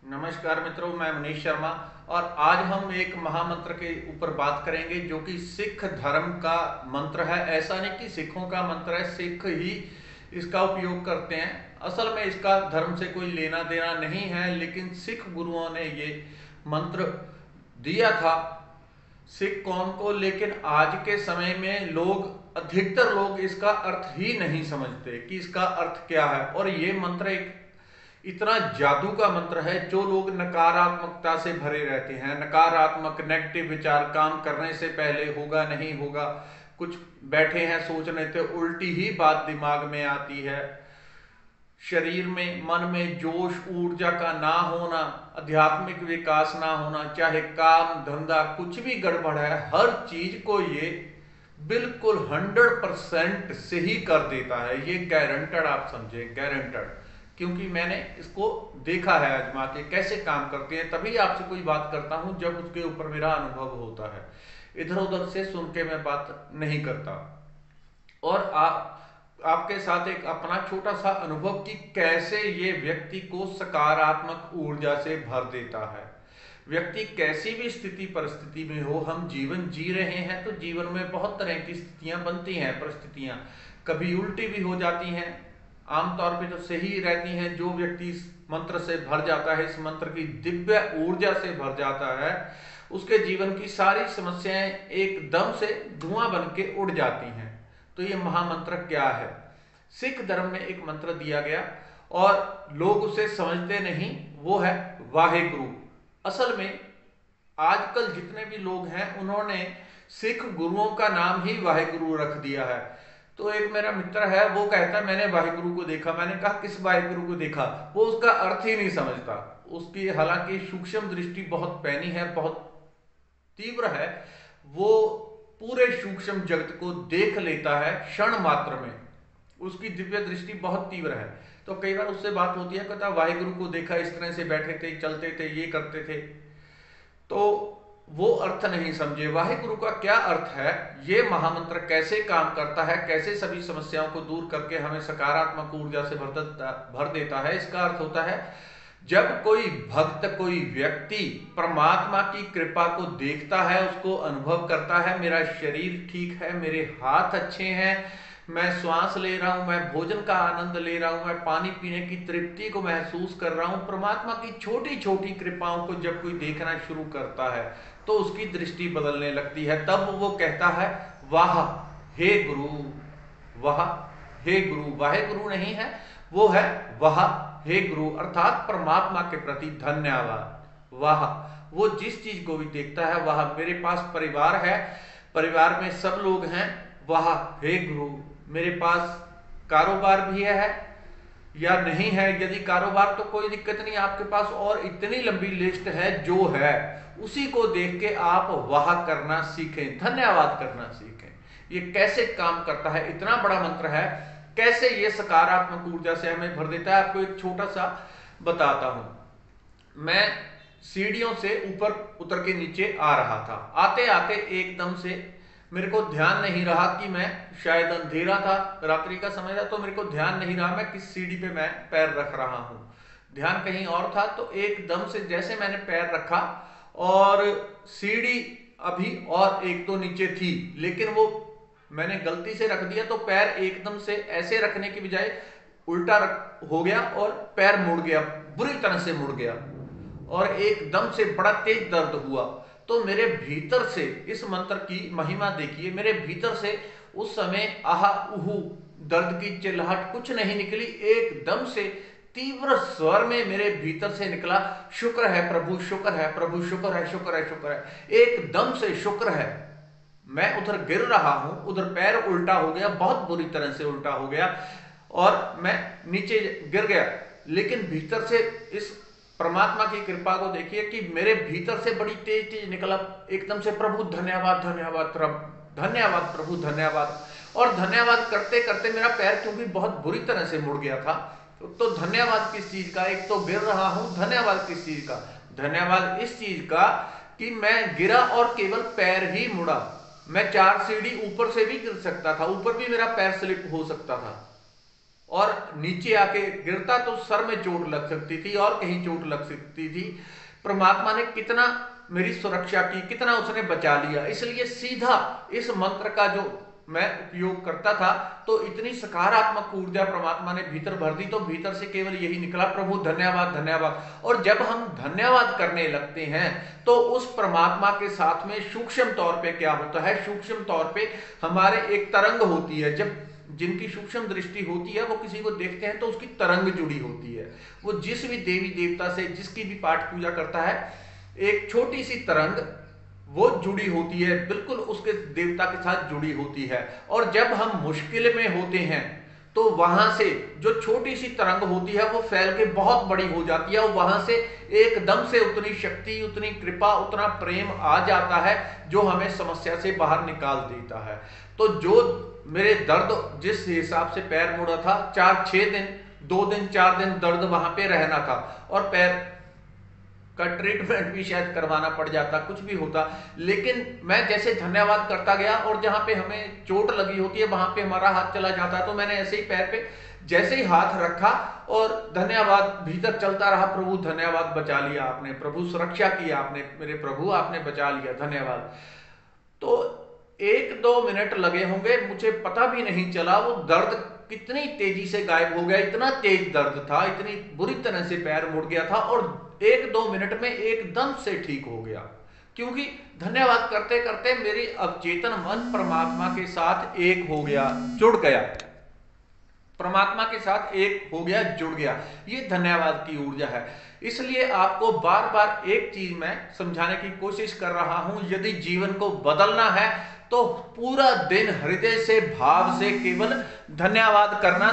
नमस्कार मित्रों, मैं मनीष शर्मा। और आज हम एक महामंत्र के ऊपर बात करेंगे जो कि सिख धर्म का मंत्र है। ऐसा नहीं कि सिखों का मंत्र है, सिख ही इसका उपयोग करते हैं। असल में इसका धर्म से कोई लेना देना नहीं है, लेकिन सिख गुरुओं ने ये मंत्र दिया था सिख कौम को। लेकिन आज के समय में अधिकतर लोग इसका अर्थ ही नहीं समझते कि इसका अर्थ क्या है। और ये मंत्र एक इतना जादू का मंत्र है। जो लोग नकारात्मकता से भरे रहते हैं, नकारात्मक नेगेटिव विचार, काम करने से पहले होगा नहीं होगा, कुछ बैठे हैं सोचने तो उल्टी ही बात दिमाग में आती है, शरीर में मन में जोश ऊर्जा का ना होना, आध्यात्मिक विकास ना होना, चाहे काम धंधा कुछ भी गड़बड़ है, हर चीज को ये बिल्कुल 100% सही कर देता है। ये गारंटेड, आप समझे, गारंटेड। क्योंकि मैंने इसको देखा है आजमा के कैसे काम करते हैं। तभी आपसे कोई बात करता हूं जब उसके ऊपर मेरा अनुभव होता है। इधर उधर से सुन के मैं बात नहीं करता। और आपके साथ एक अपना छोटा सा अनुभव कि कैसे ये व्यक्ति को सकारात्मक ऊर्जा से भर देता है। व्यक्ति कैसी भी स्थिति परिस्थिति में हो, हम जीवन जी रहे हैं तो जीवन में बहुत तरह की स्थितियां बनती हैं, परिस्थितियां कभी उल्टी भी हो जाती हैं, आमतौर पे तो सही रहती हैं। जो व्यक्ति इस मंत्र से भर जाता है, इस मंत्र की दिव्य ऊर्जा से भर जाता है, उसके जीवन की सारी समस्याएं एकदम से धुआं बन के उड़ जाती हैं। तो ये महामंत्र क्या है? सिख धर्म में एक मंत्र दिया गया और लोग उसे समझते नहीं, वो है वाहेगुरु। असल में आजकल जितने भी लोग हैं उन्होंने सिख गुरुओं का नाम ही वाहेगुरु रख दिया है। तो एक मेरा मित्र है, वो कहता है मैंने वाहेगुरु को देखा। मैंने कहा किस वाहेगुरु को देखा? वो उसका अर्थ ही नहीं समझता। उसकी हालांकि सूक्ष्म दृष्टि बहुत पैनी है, बहुत तीव्र है। वो पूरे सूक्ष्म जगत को देख लेता है क्षण मात्र में। उसकी दिव्य दृष्टि बहुत तीव्र है। तो कई बार उससे बात होती है, कहता वाहेगुरु को देखा, इस तरह से बैठे थे, चलते थे, ये करते थे। तो वो अर्थ नहीं समझे वाहेगुरु का क्या अर्थ है, ये महामंत्र कैसे काम करता है, कैसे सभी समस्याओं को दूर करके हमें सकारात्मक ऊर्जा से भर देता है। इसका अर्थ होता है जब कोई भक्त, कोई व्यक्ति परमात्मा की कृपा को देखता है, उसको अनुभव करता है, मेरा शरीर ठीक है, मेरे हाथ अच्छे हैं, मैं श्वास ले रहा हूं, मैं भोजन का आनंद ले रहा हूं, मैं पानी पीने की तृप्ति को महसूस कर रहा हूं, परमात्मा की छोटी छोटी कृपाओं को जब कोई देखना शुरू करता है तो उसकी दृष्टि बदलने लगती है। तब वो कहता है वाह हे गुरु, वाह हे गुरु। वाहे गुरु नहीं है, वो है वाह हे गुरु, अर्थात परमात्मा के प्रति धन्यवाद। वाह, वो जिस चीज को भी देखता है, वाह मेरे पास परिवार है, परिवार में सब लोग हैं, वाह हे गुरु। मेरे पास कारोबार भी है या नहीं है, यदि कारोबार तो कोई दिक्कत नहीं, आपके पास और इतनी लंबी लिस्ट है, जो है उसी को देख के आप वाह करना सीखें, धन्यवाद करना सीखें। ये कैसे काम करता है, इतना बड़ा मंत्र है, कैसे ये सकारात्मक ऊर्जा से हमें भर देता है। आपको एक छोटा सा बताता हूं। मैं सीढ़ियों से ऊपर उतर के नीचे आ रहा था। आते आते एकदम से मेरे को ध्यान नहीं रहा कि मैं, शायद अंधेरा था, रात्रि का समय था, तो मेरे को ध्यान नहीं रहा मैं किस सीढ़ी पे मैं पैर रख रहा हूं। ध्यान कहीं और था। तो एकदम से जैसे मैंने पैर रखा और सीढ़ी अभी और एक तो नीचे थी, लेकिन वो मैंने गलती से रख दिया, तो पैर एकदम से ऐसे रखने की बजाय उल्टा हो गया और पैर मुड़ गया, बुरी तरह से मुड़ गया और एकदम से बड़ा तेज दर्द हुआ। तो मेरे भीतर से, इस मंत्र की महिमा देखिए, मेरे भीतर से उस समय आहा उहू दर्द की चिल्लाहट कुछ नहीं निकली, एकदम से तीव्र स्वर में मेरे भीतर से निकला, शुक्र है प्रभु, शुक्र है प्रभु, शुक्र है, शुक्र है, शुक्र है। एकदम से शुक्र है। मैं उधर गिर रहा हूं, उधर पैर उल्टा हो गया, बहुत बुरी तरह से उल्टा हो गया और मैं नीचे गिर गया। लेकिन भीतर से इस परमात्मा की कृपा को देखिए कि मेरे भीतर से बड़ी तेज तेज निकला, एकदम से प्रभु धन्यवाद, धन्यवाद प्रभु, धन्यवाद प्रभु, धन्यवाद। और धन्यवाद करते करते मेरा पैर क्योंकि बहुत बुरी तरह से मुड़ गया था, तो धन्यवाद किस चीज का? एक तो गिर रहा हूं, धन्यवाद किस चीज का? धन्यवाद इस चीज का कि मैं गिरा और केवल पैर ही मुड़ा। मैं 4 सीढ़ी ऊपर से भी गिर सकता था, ऊपर भी मेरा पैर स्लिप हो सकता था और नीचे आके गिरता तो सर में चोट लग सकती थी और कहीं चोट लग सकती थी। परमात्मा ने कितना मेरी सुरक्षा की, कितना उसने बचा लिया। इसलिए सीधा इस मंत्र का जो मैं उपयोग करता था तो इतनी सकारात्मक ऊर्जा परमात्मा ने भीतर भर दी, तो भीतर से केवल यही निकला, प्रभु धन्यवाद धन्यवाद। और जब हम धन्यवाद करने लगते हैं तो उस परमात्मा के साथ में सूक्ष्म तौर पे क्या होता है, सूक्ष्म तौर पे हमारे एक तरंग होती है। जब जिनकी सूक्ष्म दृष्टि होती है वो किसी को देखते हैं तो उसकी तरंग जुड़ी होती है। वो जिस भी देवी देवता से, जिसकी भी पाठ पूजा करता है, एक छोटी सी तरंग वो जुड़ी होती है, बिल्कुल उसके देवता के साथ जुड़ी होती है। और जब हम मुश्किल में होते हैं तो वहां से जो छोटी सी तरंग होती है वो फैल के बहुत बड़ी हो जाती है, और वहां से एकदम से उतनी शक्ति, उतनी कृपा, उतना प्रेम आ जाता है जो हमें समस्या से बाहर निकाल देता है। तो जो मेरे दर्द जिस हिसाब से पैर मुड़ा था, 4-6 दिन, 2 दिन 4 दिन दर्द वहां पे रहना था, और पैर का ट्रीटमेंट भी शायद करवाना पड़ जाता, कुछ भी होता। लेकिन मैं जैसे धन्यवाद करता गया, और जहां पे हमें चोट लगी होती है वहां पे हमारा हाथ चला जाता है, तो मैंने ऐसे ही पैर पे जैसे ही हाथ रखा और धन्यवाद भीतर चलता रहा, प्रभु धन्यवाद, बचा लिया आपने, प्रभु सुरक्षा की आपने, मेरे प्रभु आपने बचा लिया, धन्यवाद। तो 1-2 मिनट लगे होंगे, मुझे पता भी नहीं चला वो दर्द कितनी तेजी से गायब हो गया। इतना तेज दर्द था, इतनी बुरी तरह से पैर मुड़ गया था, और 1-2 मिनट में एकदम से ठीक हो गया। क्योंकि धन्यवाद करते करते मेरी अवचेतन मन परमात्मा के साथ एक हो गया, जुड़ गया, परमात्मा के साथ एक हो गया, जुड़ गया। ये धन्यवाद की ऊर्जा है। इसलिए आपको बार बार एक चीज मैं समझाने की कोशिश कर रहा हूं, यदि जीवन को बदलना है तो पूरा दिन हृदय से, भाव से केवल धन्यवाद करना